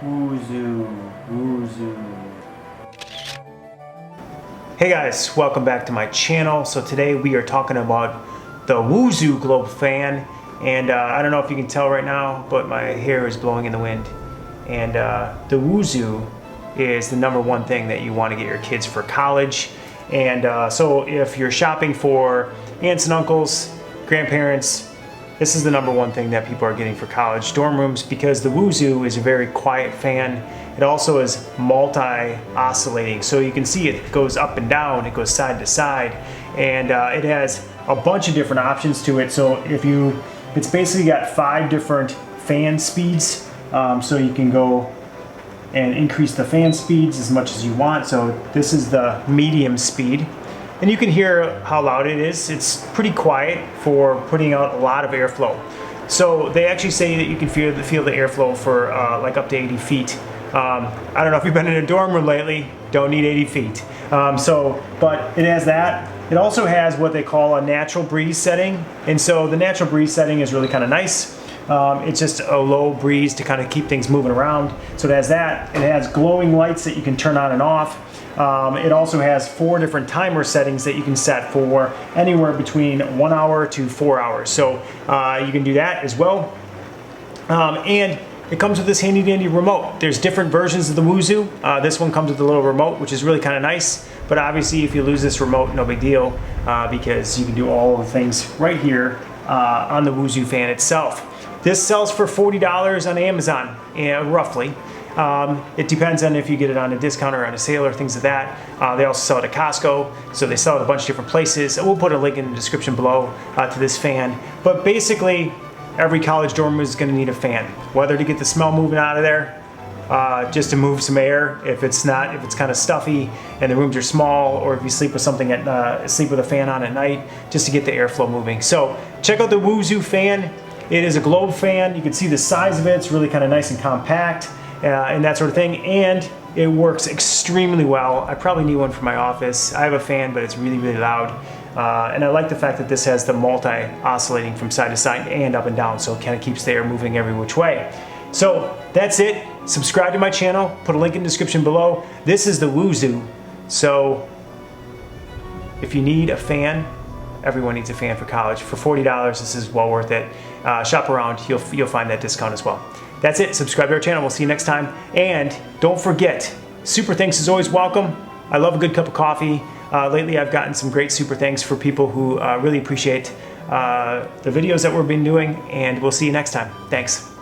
Woozoo, Woozoo. Hey guys, welcome back to my channel. So today we are talking about the Woozoo globe fan, and I don't know if you can tell right now, but my hair is blowing in the wind. And the Woozoo is the #1 thing that you want to get your kids for college. And so if you're shopping for aunts and uncles, grandparents, this is the #1 thing that people are getting for college dorm rooms, because the Woozoo is a very quiet fan. It also is multi-oscillating, so you can see it goes up and down, it goes side to side, and it has a bunch of different options to it. So it's basically got 5 different fan speeds, so you can go and increase the fan speeds as much as you want. So this is the medium speed. And you can hear how loud it is. It's pretty quiet for putting out a lot of airflow. So they actually say that you can feel the airflow for like up to 80 feet. I don't know if you've been in a dorm room lately, don't need 80 feet. But it has that. It also has what they call a natural breeze setting. And so the natural breeze setting is really kind of nice. It's just a low breeze to kind of keep things moving around. So it has that. It has glowing lights that you can turn on and off. It also has 4 different timer settings that you can set for anywhere between 1 hour to 4 hours. So you can do that as well. And it comes with this handy dandy remote. There's different versions of the Woozoo. This one comes with a little remote, which is really kind of nice. But obviously if you lose this remote, no big deal, because you can do all of the things right here on the Woozoo fan itself. This sells for $40 on Amazon, roughly. It depends on if you get it on a discount or on a sale or things like that. They also sell it at Costco, so they sell it at a bunch of different places. We'll put a link in the description below to this fan. But basically, every college dorm is going to need a fan, whether to get the smell moving out of there, just to move some air if it's kind of stuffy and the rooms are small, or if you sleep with sleep with a fan on at night, just to get the airflow moving. So check out the Woozoo fan. It is a globe fan. You can see the size of it. It's really kind of nice and compact. And that sort of thing, and it works extremely well. I probably need one for my office. I have a fan, but it's really, really loud. And I like the fact that this has the multi-oscillating from side to side and up and down, so it kind of keeps the air moving every which way. So that's it. Subscribe to my channel. Put a link in the description below. This is the Woozoo. So if you need a fan, everyone needs a fan for college. For $40, this is well worth it. Shop around. You'll find that discount as well. That's it. Subscribe to our channel. We'll see you next time. And don't forget, super thanks is always welcome. I love a good cup of coffee. Lately, I've gotten some great super thanks for people who really appreciate the videos that we've been doing. And we'll see you next time. Thanks.